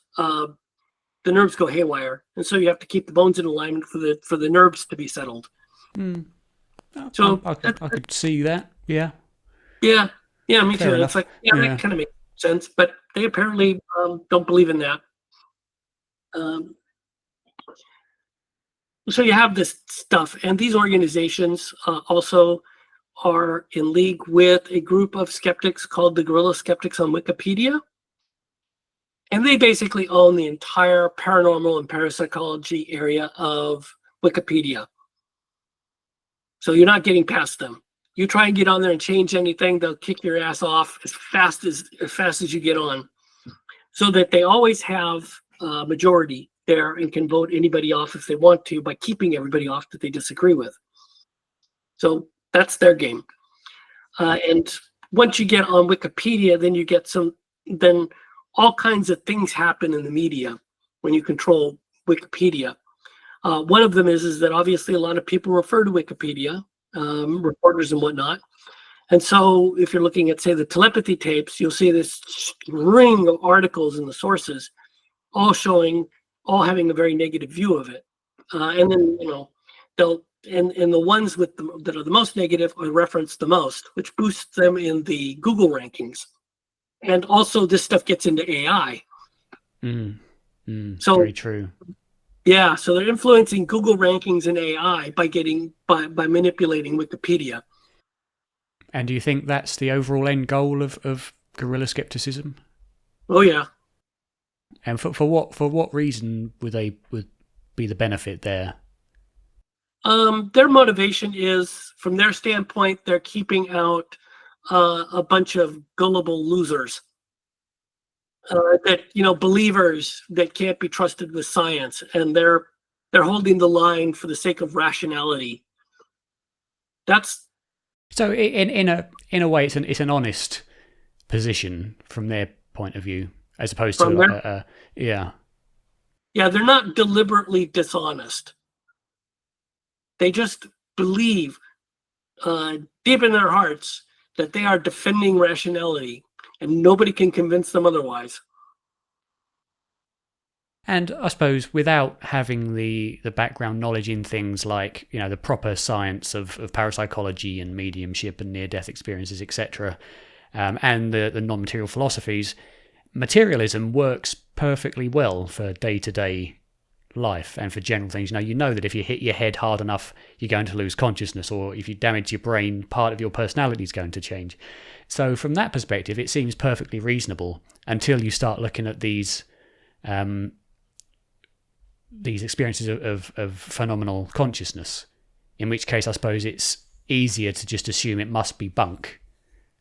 go haywire, and so you have to keep the bones in alignment for the nerves to be settled. So I could see that. Yeah. Yeah, me Fair too. enough. It's like, that kind of makes sense, but they apparently don't believe in that. So you have this stuff, and these organizations also are in league with a group of skeptics called the Guerrilla Skeptics on Wikipedia. And they basically own the entire paranormal and parapsychology area of Wikipedia. So you're not getting past them. You try and get on there and change anything, they'll kick your ass off as fast as you get on. So that they always have a majority there and can vote anybody off if they want to by keeping everybody off that they disagree with. So that's their game. And once you get on Wikipedia, then you get then all kinds of things happen in the media when you control Wikipedia. One of them is that obviously a lot of people refer to Wikipedia, reporters and whatnot. And so if you're looking at, say, the telepathy tapes, you'll see this string of articles in the sources, all having a very negative view of it. And then, they'll, and the ones that are the most negative are referenced the most, which boosts them in the Google rankings. And also this stuff gets into AI. So very true. Yeah, so they're influencing Google rankings and AI by manipulating Wikipedia. And do you think that's the overall end goal of guerrilla skepticism? Oh yeah. And for what reason would be the benefit there? Their motivation is, from their standpoint, they're keeping out a bunch of gullible losers. Believers that can't be trusted with science, and they're holding the line for the sake of rationality. That's so in a way it's an honest position from their point of view, as opposed to yeah, they're not deliberately dishonest. They just believe deep in their hearts that they are defending rationality, and nobody can convince them otherwise. And I suppose without having the background knowledge in things like, the proper science of parapsychology and mediumship and near-death experiences, etc., and the non-material philosophies, materialism works perfectly well for day-to-day life and for general things. You know that if you hit your head hard enough, you're going to lose consciousness, or if you damage your brain, part of your personality is going to change. So from that perspective, it seems perfectly reasonable until you start looking at these experiences of phenomenal consciousness, in which case I suppose it's easier to just assume it must be bunk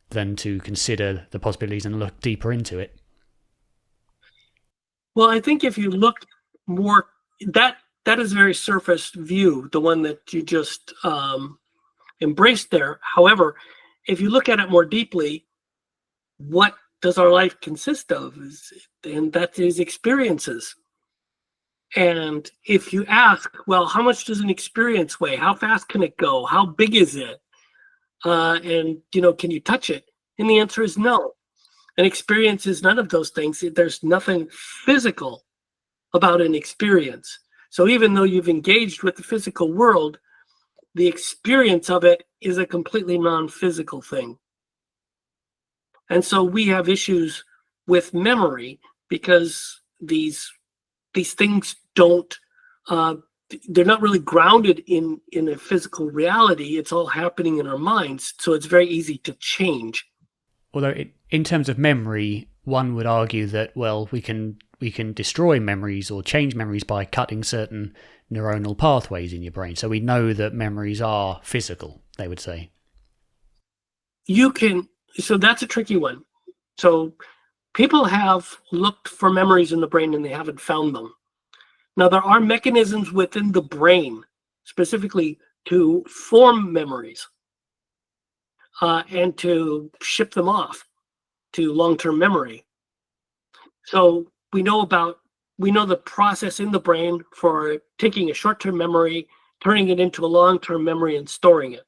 than to consider the possibilities and look deeper into it. Well, I think if you look more, that is a very surface view, the one that you just embraced there. However, if you look at it more deeply, what does our life consist of? And that is experiences. And if you ask, well, how much does an experience weigh? How fast can it go? How big is it? And, can you touch it? And the answer is no. An experience is none of those things. There's nothing physical about an experience. So even though you've engaged with the physical world, the experience of it is a completely non-physical thing. And so we have issues with memory because these things don't, they're not really grounded in a physical reality. It's all happening in our minds. So it's very easy to change. Although in terms of memory, one would argue that, well, we can destroy memories or change memories by cutting certain neuronal pathways in your brain. So we know that memories are physical, they would say. So that's a tricky one. So people have looked for memories in the brain and they haven't found them. Now, there are mechanisms within the brain specifically to form memories and to ship them off to long-term memory. So we know the process in the brain for taking a short-term memory, turning it into a long-term memory, and storing it.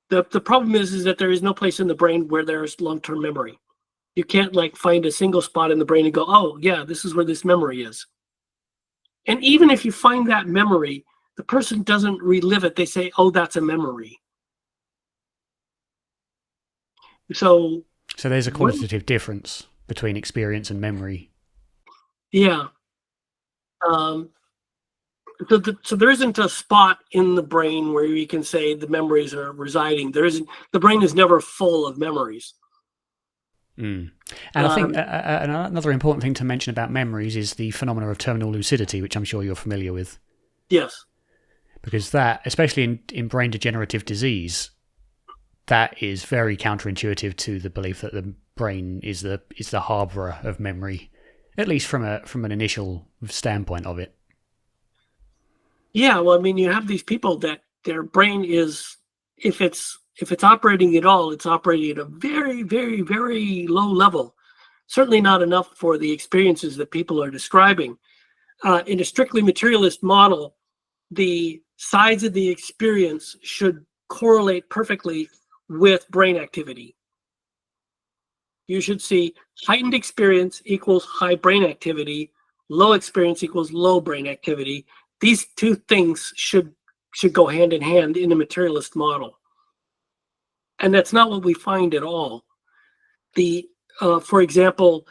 The problem is that there is no place in the brain where there's long-term memory. You can't find a single spot in the brain and go, oh yeah, this is where this memory is. And even if you find that memory, the person doesn't relive it. They say, oh, that's a memory. So there's a qualitative difference between experience and memory. Yeah. So there isn't a spot in the brain where you can say the memories are residing. The brain is never full of memories. And I think another important thing to mention about memories is the phenomena of terminal lucidity, which I'm sure you're familiar with. Yes. Because that, especially in brain degenerative disease, that is very counterintuitive to the belief that the brain is the harborer of memory, at least from an initial standpoint of it. Yeah, well, I mean, you have these people that their brain is, if it's operating at all, it's operating at a very, very, very low level. Certainly not enough for the experiences that people are describing. In a strictly materialist model, the size of the experience should correlate perfectly with brain activity. You should see heightened experience equals high brain activity, low experience equals low brain activity. These two things should go hand in hand in a materialist model. And that's not what we find at all. For example,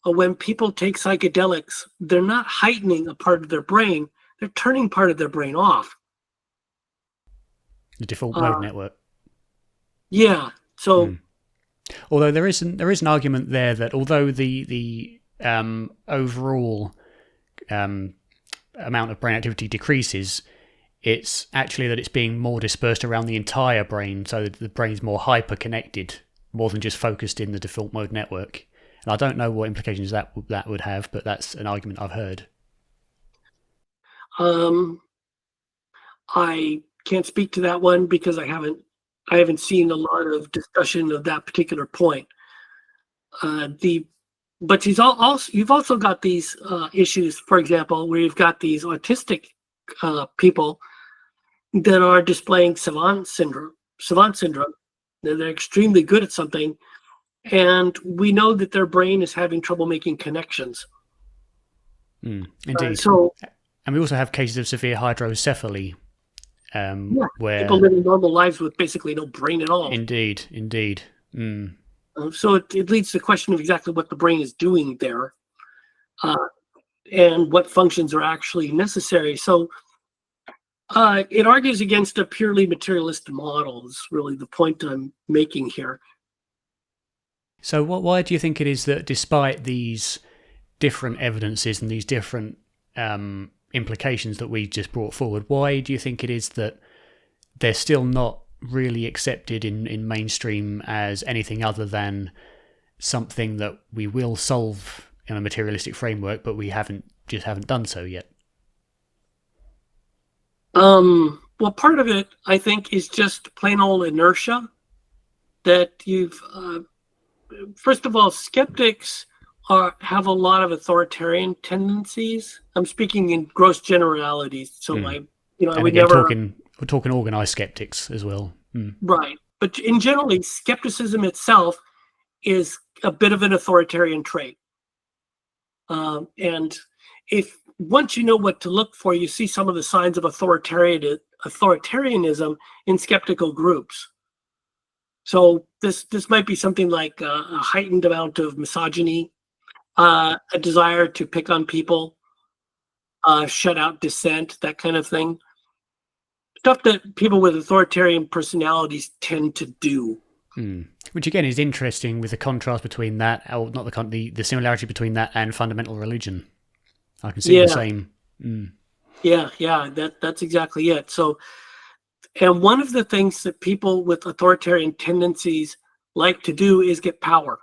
when people take psychedelics, they're not heightening a part of their brain, they're turning part of their brain off. The default mode network. Yeah. So although there is an argument there that although the overall amount of brain activity decreases, it's actually that it's being more dispersed around the entire brain, so that the brain's more hyper-connected, more than just focused in the default mode network. And I don't know what implications that would have, but that's an argument I've heard. I can't speak to that one because I haven't seen a lot of discussion of that particular point. But you've also got these issues, for example, where you've got these autistic people that are displaying savant syndrome. They're extremely good at something, and we know that their brain is having trouble making connections. Indeed. And we also have cases of severe hydrocephaly, where people living normal lives with basically no brain at all. Indeed. So it leads to the question of exactly what the brain is doing there, and what functions are actually necessary. So it argues against a purely materialist model, is really the point I'm making here. So why do you think it is that despite these different evidences and these different implications that we just brought forward, why do you think it is that they're still not really accepted in mainstream as anything other than something that we will solve in a materialistic framework, but we haven't done so yet? Well, part of it, I think, is just plain old inertia. That first of all, skeptics have a lot of authoritarian tendencies. I'm speaking in gross generalities, so I would never. We're talking organized skeptics as well. Right, but in generally, skepticism itself is a bit of an authoritarian trait, and if once you know what to look for, you see some of the signs of authoritarianism in skeptical groups. So this might be something like a heightened amount of misogyny, a desire to pick on people, shut out dissent, that kind of thing. Stuff that people with authoritarian personalities tend to do. Which again is interesting with the contrast between that, or not the similarity between that and fundamental religion. I can see the same. Yeah, that's exactly it. So, and one of the things that people with authoritarian tendencies like to do is get power.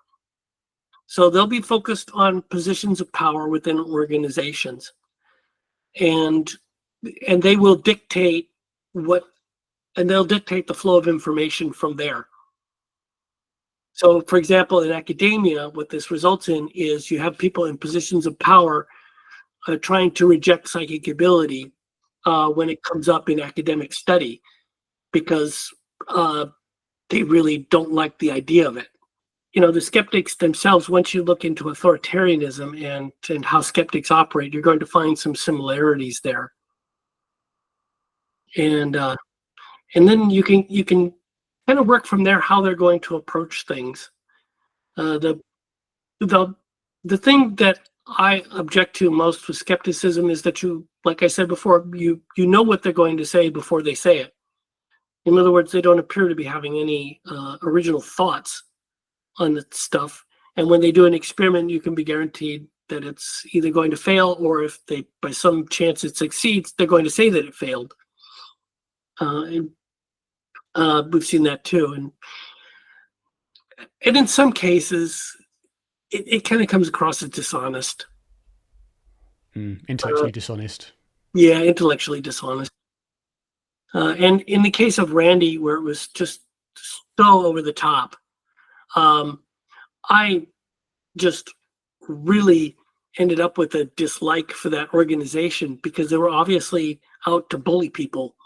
So they'll be focused on positions of power within organizations, and they will dictate they'll dictate the flow of information from there. So, for example, in academia, what this results in is you have people in positions of power trying to reject psychic ability when it comes up in academic study, because they really don't like the idea of it. The skeptics themselves, once you look into authoritarianism and how skeptics operate, you're going to find some similarities there. And then you can kind of work from there how they're going to approach things. The thing that I object to most with skepticism is that like I said before, you know what they're going to say before they say it. In other words, they don't appear to be having any original thoughts on the stuff. And when they do an experiment, you can be guaranteed that it's either going to fail, or if they, by some chance, it succeeds, they're going to say that it failed. We've seen that too. And in some cases, it kind of comes across as dishonest. Intellectually dishonest. Yeah, intellectually dishonest. And in the case of Randi, where it was just so over the top, I just really ended up with a dislike for that organization, because they were obviously out to bully people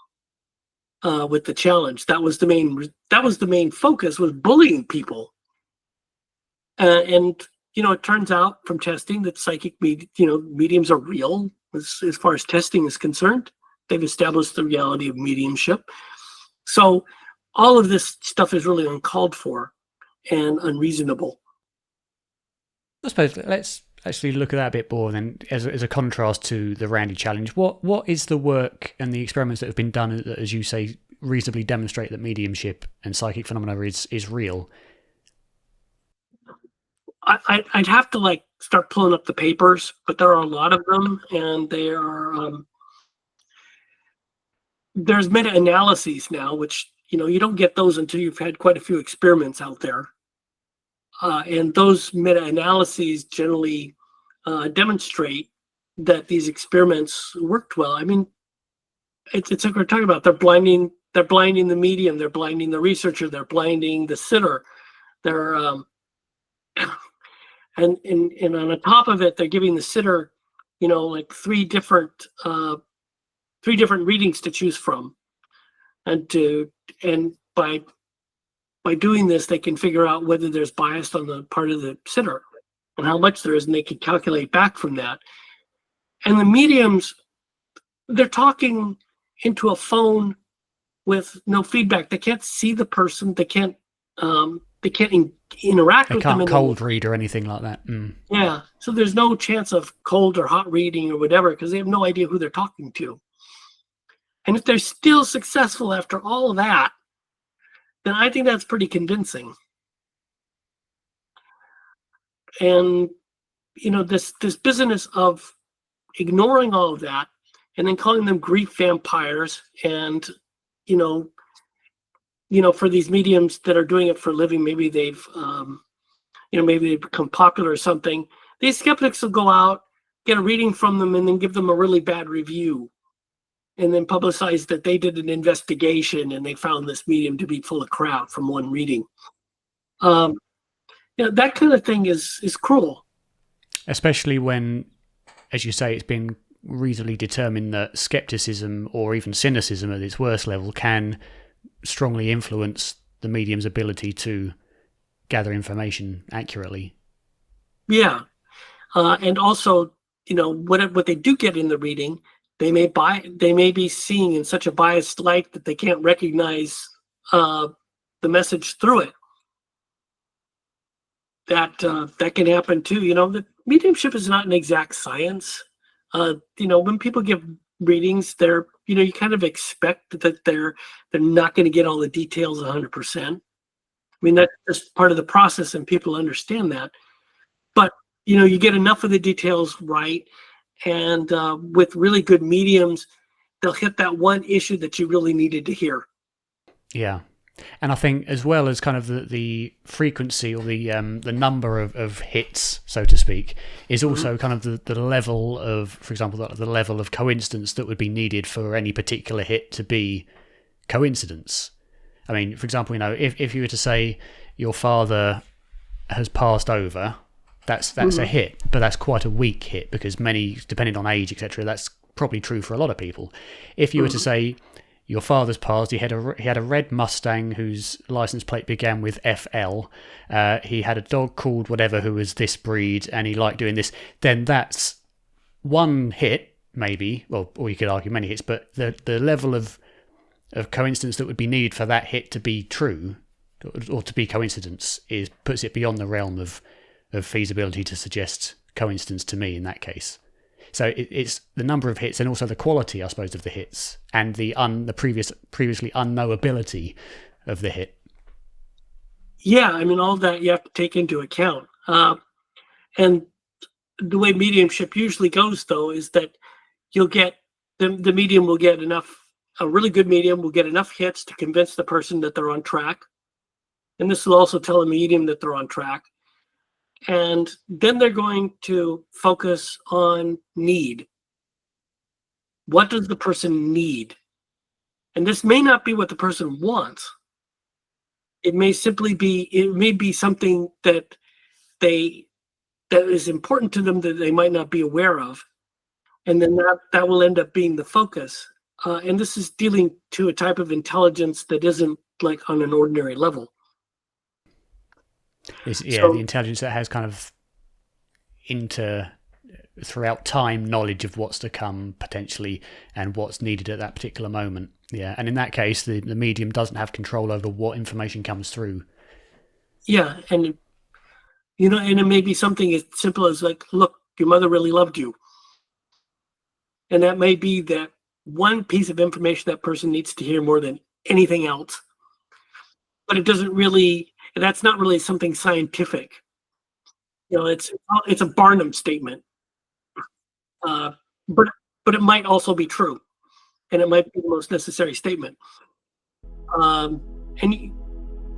with the challenge. That was the main focus, was bullying people. And it turns out from testing that psychic mediums are real as far as testing is concerned. They've established the reality of mediumship. So all of this stuff is really uncalled for and unreasonable. I suppose let's actually look at that a bit more then, as a contrast to the Randi challenge. What is the work and the experiments that have been done that, as you say, reasonably demonstrate that mediumship and psychic phenomena is real? I'd have to start pulling up the papers, but there are a lot of them, and they are there's meta-analyses now, which you don't get those until you've had quite a few experiments out there, and those meta-analyses generally demonstrate that these experiments worked well. I mean, it's like we're talking about. They're blinding the medium, they're blinding the researcher, they're blinding the sitter, they're and on the top of it, they're giving the sitter, three different readings to choose from. and by doing this, they can figure out whether there's bias on the part of the sitter and how much there is, and they can calculate back from that. And the mediums, they're talking into a phone with no feedback. They can't see the person. They can't interact with them. They can't cold read or anything like that. Yeah, so there's no chance of cold or hot reading or whatever, because they have no idea who they're talking to. And if they're still successful after all of that, then I think that's pretty convincing. And this business of ignoring all of that and then calling them grief vampires, and for these mediums that are doing it for a living, maybe they've become popular or something. These skeptics will go out, get a reading from them, and then give them a really bad review, and then publicize that they did an investigation and they found this medium to be full of crap from one reading. That kind of thing is cruel. Especially when, as you say, it's been reasonably determined that skepticism or even cynicism at its worst level can strongly influence the medium's ability to gather information accurately. Yeah. And also, what they do get in the reading, they may be seeing in such a biased light that they can't recognize the message through it. That can happen too. The mediumship is not an exact science. When people give readings, you kind of expect that they're not going to get all the details 100%. I mean, that's just part of the process, and people understand that. But you get enough of the details right, and with really good mediums, they'll hit that one issue that you really needed to hear. Yeah. And I think, as well as kind of the frequency or the number of hits, so to speak, is also kind of the level of, for example, the level of coincidence that would be needed for any particular hit to be coincidence. I mean, for example, if you were to say your father has passed over, that's a hit, but that's quite a weak hit, because many, depending on age, etc., that's probably true for a lot of people. If you were to say your father's passed, he had a red Mustang whose license plate began with FL, he had a dog called whatever who was this breed, and he liked doing this, then that's one hit, maybe, well, or you could argue many hits, but the level of coincidence that would be needed for that hit to be true or to be coincidence puts it beyond the realm of feasibility to suggest coincidence to me in that case. So it's the number of hits, and also the quality, I suppose, of the hits, and the previously unknowability of the hit. Yeah, I mean, all of that you have to take into account. And the way mediumship usually goes, though, is that you'll get the medium will get a really good medium will get enough hits to convince the person that they're on track. And this will also tell a medium that they're on track. And then they're going to focus on need. What does the person need? And this may not be what the person wants. It may be something that is important to them that they might not be aware of. And then that will end up being the focus. And this is dealing to a type of intelligence that isn't like on an ordinary level. The intelligence that has kind of throughout time knowledge of what's to come potentially and what's needed at that particular moment. Yeah, and in that case, the medium doesn't have control over what information comes through. Yeah, and and it may be something as simple as like, look, your mother really loved you, and that may be that one piece of information that person needs to hear more than anything else. But it doesn't really. That's not really something scientific. It's a Barnum statement, but it might also be true, and it might be the most necessary statement. And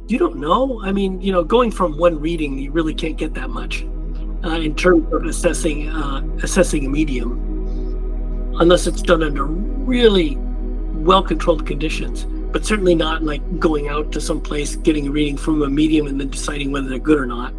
you don't know. I mean, going from one reading, you really can't get that much in terms of assessing a medium, unless it's done under really well-controlled conditions. But certainly not like going out to some place, getting a reading from a medium, and then deciding whether they're good or not.